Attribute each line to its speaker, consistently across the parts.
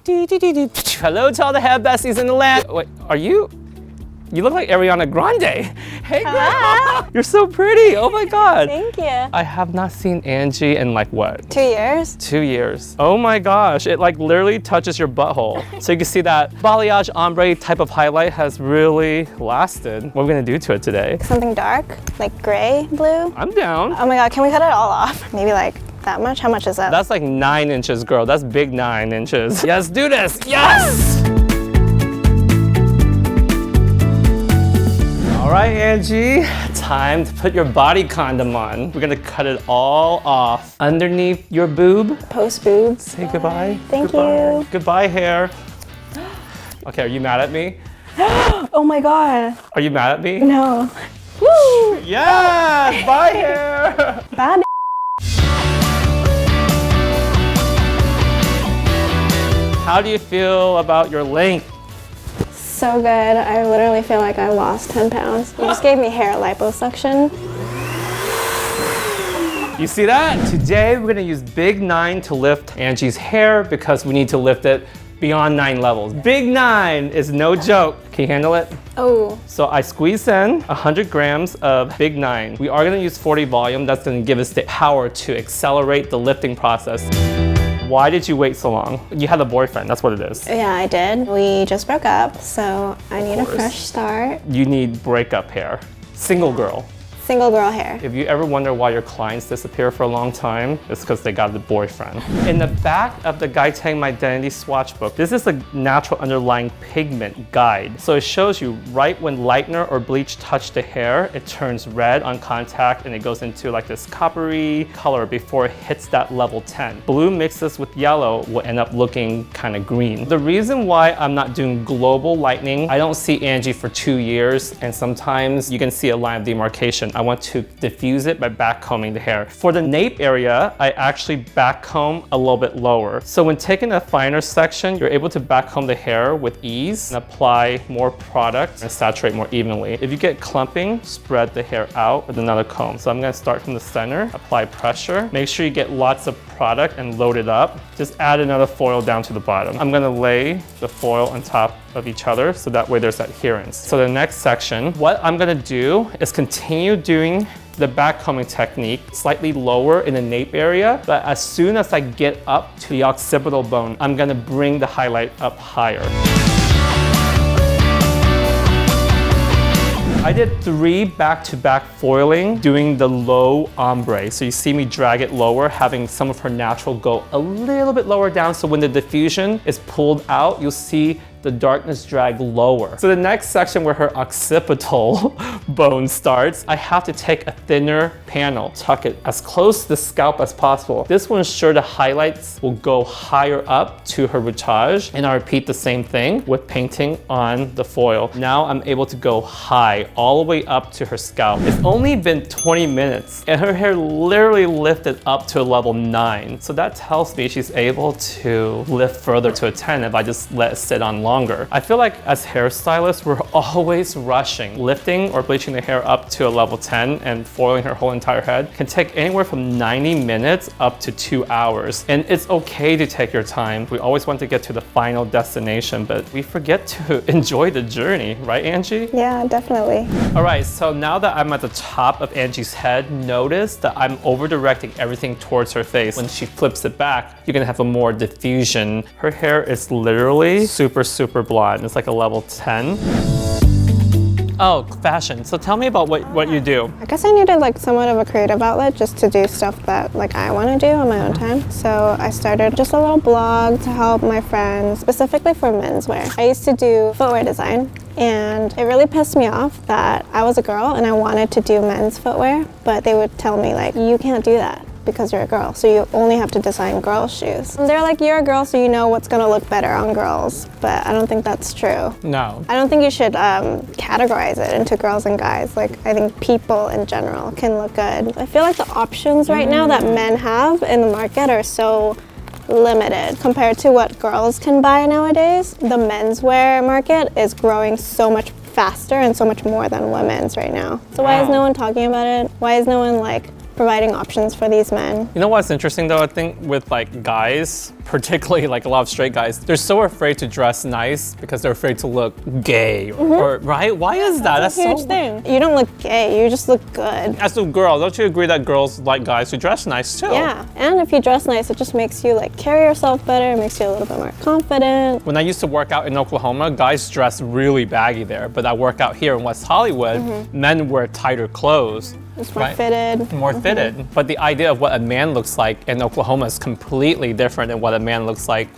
Speaker 1: Hello to all the Hairbesties in the land. Wait, are you? You look like Ariana Grande. Hey girl, you're so pretty. Oh my God.
Speaker 2: Thank you.
Speaker 1: I have not seen Angie in like what?
Speaker 2: 2 years.
Speaker 1: 2 years. Oh my gosh, it like literally touches your butthole. So you can see that balayage ombre type of highlight has really lasted. What are we gonna do to it today?
Speaker 2: Something dark, like gray, blue.
Speaker 1: I'm down.
Speaker 2: Oh my God, can we cut it all off? Maybe like that much? How much is that?
Speaker 1: That's like 9 inches, girl. That's big 9 inches. Yes, do this. Yes! All right, Angie, time to put your body condom on. We're gonna cut it all off underneath your boob.
Speaker 2: Post boobs.
Speaker 1: Say goodbye.
Speaker 2: Thank
Speaker 1: goodbye.
Speaker 2: you.
Speaker 1: Goodbye, hair. Okay, are you mad at me?
Speaker 2: Oh my God.
Speaker 1: Are you mad at me?
Speaker 2: No. Woo!
Speaker 1: Yes! Bye, hair!
Speaker 2: Bye.
Speaker 1: How do you feel about your length?
Speaker 2: So good. I literally feel like I lost 10 pounds. You just gave me hair liposuction.
Speaker 1: You see that? Today we're gonna use Big 9 to lift Angie's hair because we need to lift it beyond 9 levels. Big 9 is no joke. Can you handle it?
Speaker 2: Oh.
Speaker 1: So I squeezed in 100 grams of Big 9. We are gonna use 40 volume. That's gonna give us the power to accelerate the lifting process. Why did you wait so long? You had a boyfriend, that's what it is.
Speaker 2: Yeah, I did. We just broke up, so I need a fresh start.
Speaker 1: You need breakup hair. Single girl.
Speaker 2: Single girl hair.
Speaker 1: If you ever wonder why your clients disappear for a long time, it's because they got a boyfriend. In the back of the Guy Tang Mydentity swatch book, this is a natural underlying pigment guide. So it shows you right when lightener or bleach touch the hair, it turns red on contact and it goes into like this coppery color before it hits that level 10. Blue mixes with yellow will end up looking kind of green. The reason why I'm not doing global lightening, I don't see Angie for 2 years and sometimes you can see a line of demarcation. I want to diffuse it by backcombing the hair. For the nape area, I actually backcomb a little bit lower. So when taking a finer section, you're able to backcomb the hair with ease and apply more product and saturate more evenly. If you get clumping, spread the hair out with another comb. So I'm gonna start from the center, apply pressure. Make sure you get lots of product and load it up. Just add another foil down to the bottom. I'm gonna lay the foil on top of each other so that way there's adherence. So the next section, what I'm gonna do is continue doing the backcombing technique slightly lower in the nape area, but as soon as I get up to the occipital bone, I'm gonna bring the highlight up higher. I did 3 back-to-back foiling doing the low ombre. So you see me drag it lower, having some of her natural go a little bit lower down. So when the diffusion is pulled out, you'll see the darkness drag lower. So the next section where her occipital bone starts, I have to take a thinner panel, tuck it as close to the scalp as possible. This will ensure the highlights will go higher up to her routage, and I repeat the same thing with painting on the foil. Now I'm able to go high all the way up to her scalp. It's only been 20 minutes and her hair literally lifted up to a level 9. So that tells me she's able to lift further to a 10 if I just let it sit on longer. I feel like as hairstylists, we're always rushing. Lifting or bleaching the hair up to a level 10 and foiling her whole entire head can take anywhere from 90 minutes up to 2 hours. And it's okay to take your time. We always want to get to the final destination, but we forget to enjoy the journey, right, Angie?
Speaker 2: Yeah, definitely.
Speaker 1: All right, so now that I'm at the top of Angie's head, notice that I'm over-directing everything towards her face. When she flips it back, you're gonna have a more diffusion. Her hair is literally super blonde. It's like a level 10. Oh, fashion. So tell me about what you do.
Speaker 2: I guess I needed like somewhat of a creative outlet just to do stuff that like I want to do on my own time. So I started just a little blog to help my friends, specifically for menswear. I used to do footwear design, and it really pissed me off that I was a girl and I wanted to do men's footwear, but they would tell me like, you can't do that because you're a girl, so you only have to design girls' shoes. And they're like, you're a girl, so you know what's gonna look better on girls, but I don't think that's true.
Speaker 1: No.
Speaker 2: I don't think you should categorize it into girls and guys. Like, I think people in general can look good. I feel like the options right now that men have in the market are so limited compared to what girls can buy nowadays. The menswear market is growing so much faster and so much more than women's right now. So why is no one talking about it? Why is no one like providing options for these men.
Speaker 1: You know what's interesting though? I think with like guys, particularly like a lot of straight guys, they're so afraid to dress nice because they're afraid to look gay, or right? Why is that?
Speaker 2: That's a huge thing. You don't look gay, you just look good.
Speaker 1: As a girl, don't you agree that girls like guys who dress nice too?
Speaker 2: Yeah, and if you dress nice, it just makes you like carry yourself better, it makes you a little bit more confident.
Speaker 1: When I used to work out in Oklahoma, guys dress really baggy there, but I work out here in West Hollywood, men wear tighter clothes.
Speaker 2: It's more fitted.
Speaker 1: More fitted. But the idea of what a man looks like in Oklahoma is completely different than what a man looks like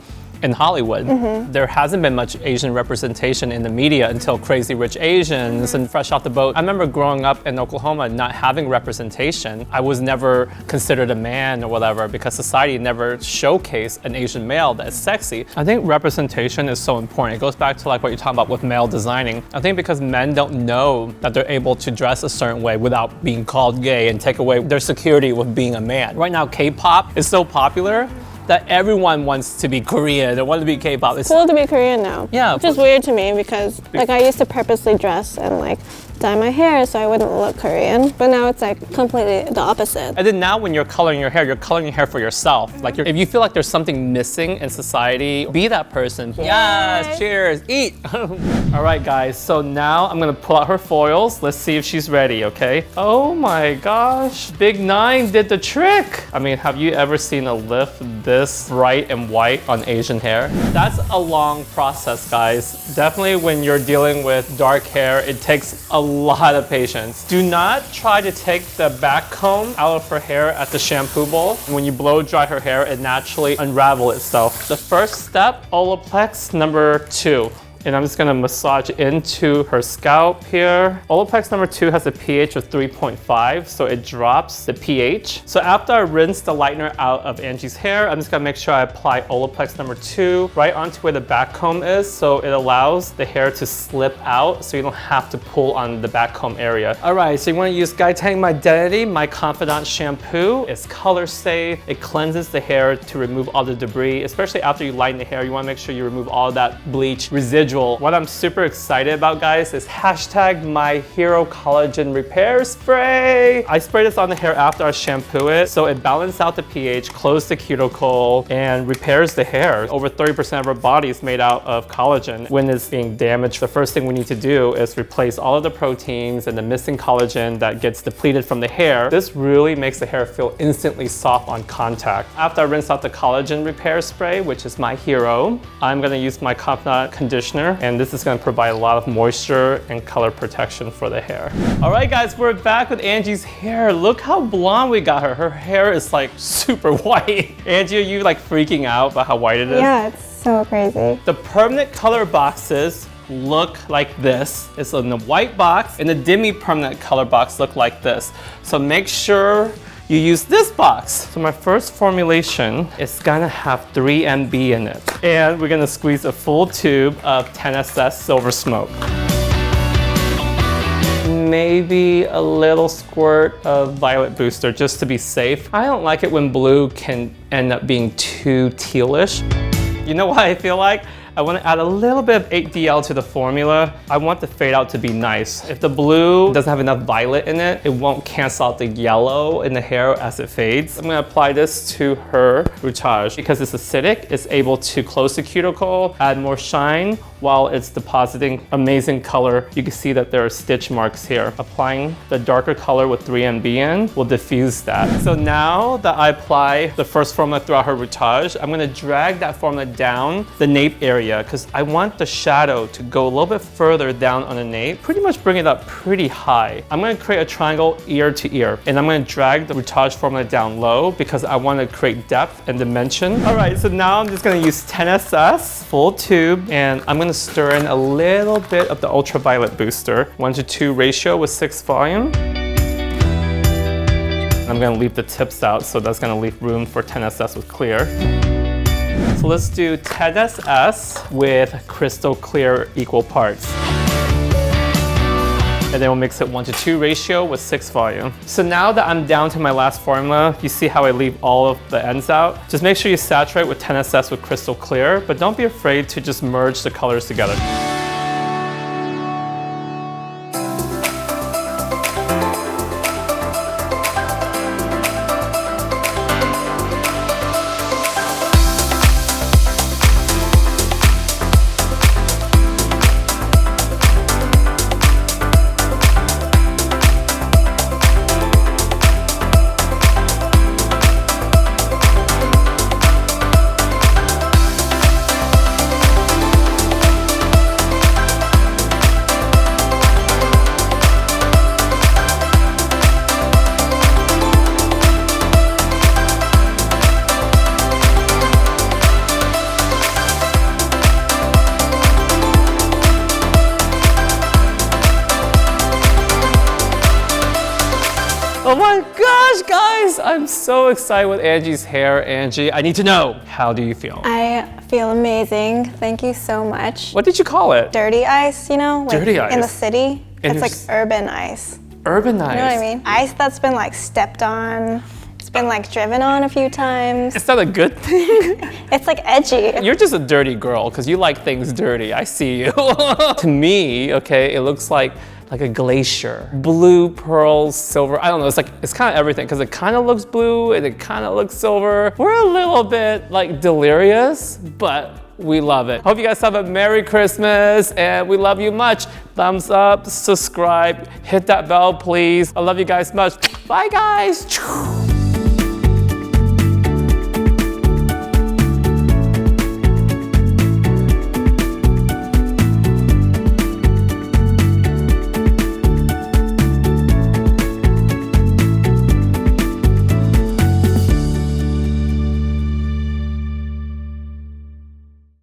Speaker 1: in Hollywood. There hasn't been much Asian representation in the media until Crazy Rich Asians and Fresh Off the Boat. I remember growing up in Oklahoma not having representation. I was never considered a man or whatever because society never showcased an Asian male that's sexy. I think representation is so important. It goes back to like what you're talking about with male designing. I think because men don't know that they're able to dress a certain way without being called gay and take away their security with being a man. Right now, K-pop is so popular that everyone wants to be Korean. They want to be K-pop.
Speaker 2: It's cool to be Korean now.
Speaker 1: Yeah.
Speaker 2: Which is weird to me because like I used to purposely dress and like dye my hair so I wouldn't look Korean, but now it's like completely the opposite.
Speaker 1: And then now when you're coloring your hair for yourself. Like if you feel like there's something missing in society, be that person.
Speaker 2: Yay.
Speaker 1: Yes, cheers, eat. All right guys, so now I'm gonna pull out her foils. Let's see if she's ready, okay? Oh my gosh, Big 9 did the trick. I mean, have you ever seen a lift this bright and white on Asian hair? That's a long process, guys. Definitely when you're dealing with dark hair, it takes a lot of patience. Do not try to take the back comb out of her hair at the shampoo bowl. When you blow dry her hair, it naturally unravels itself. The first step, Olaplex number 2. And I'm just gonna massage into her scalp here. Olaplex number 2 has a pH of 3.5, so it drops the pH. So after I rinse the lightener out of Angie's hair, I'm just gonna make sure I apply Olaplex number 2 right onto where the back comb is, so it allows the hair to slip out, so you don't have to pull on the back comb area. All right, so you wanna use Guy Tang Mydentity, My Confidant shampoo. It's color safe, it cleanses the hair to remove all the debris, especially after you lighten the hair, you wanna make sure you remove all that bleach residual. What I'm super excited about, guys, is hashtag My Hero Collagen Repair Spray. I spray this on the hair after I shampoo it, so it balances out the pH, closes the cuticle, and repairs the hair. Over 30% of our body is made out of collagen. When it's being damaged, the first thing we need to do is replace all of the proteins and the missing collagen that gets depleted from the hair. This really makes the hair feel instantly soft on contact. After I rinse out the collagen repair spray, which is my hero, I'm gonna use my Confidant conditioner, and this is going to provide a lot of moisture and color protection for the hair. All right guys, we're back with Angie's hair. Look how blonde we got her. Her hair is like super white. Angie, are you like freaking out about how white it is?
Speaker 2: Yeah, it's so crazy.
Speaker 1: The permanent color boxes look like this. It's in the white box, and the demi-permanent color box look like this. So make sure you use this box. So my first formulation is gonna have 3MB in it. And we're gonna squeeze a full tube of 10SS Silver Smoke. Maybe a little squirt of Violet Booster just to be safe. I don't like it when blue can end up being too tealish. You know what I feel like? I want to add a little bit of 8DL to the formula. I want the fade out to be nice. If the blue doesn't have enough violet in it, it won't cancel out the yellow in the hair as it fades. I'm going to apply this to her retouche. Because it's acidic, it's able to close the cuticle, add more shine, while it's depositing amazing color. You can see that there are stitch marks here. Applying the darker color with 3MB in will diffuse that. So now that I apply the first formula throughout her retouche, I'm gonna drag that formula down the nape area because I want the shadow to go a little bit further down on the nape, pretty much bring it up pretty high. I'm gonna create a triangle ear to ear, and I'm gonna drag the retouche formula down low because I wanna create depth and dimension. All right, so now I'm just gonna use 10SS, full tube, and I'm gonna stir in a little bit of the ultraviolet booster, 1:2 ratio with 6 volume. I'm gonna leave the tips out, so that's gonna leave room for 10SS with clear. So let's do 10SS with crystal clear equal parts. And then we'll mix it 1:2 ratio with 6 volume. So now that I'm down to my last formula, you see how I leave all of the ends out? Just make sure you saturate with 10SS with crystal clear, but don't be afraid to just merge the colors together. gosh, guys, I'm so excited with Angie's hair. Angie, I need to know, how do you feel?
Speaker 2: I feel amazing. Thank you so much.
Speaker 1: What did you call it?
Speaker 2: Dirty ice, you know? Like
Speaker 1: Dirty ice?
Speaker 2: in the city.
Speaker 1: In
Speaker 2: It's
Speaker 1: your
Speaker 2: like urban ice.
Speaker 1: Urban ice?
Speaker 2: You know what I mean? Ice that's been like stepped on. It's been like driven on a few times.
Speaker 1: Is that a good thing?
Speaker 2: It's like edgy.
Speaker 1: You're just a dirty girl because you like things dirty. I see you. To me, okay, it looks like a glacier. Blue, pearls, silver. I don't know, it's kind of everything because it kind of looks blue and it kind of looks silver. We're a little bit like delirious, but we love it. Hope you guys have a Merry Christmas and we love you much. Thumbs up, subscribe, hit that bell please. I love you guys much. Bye guys.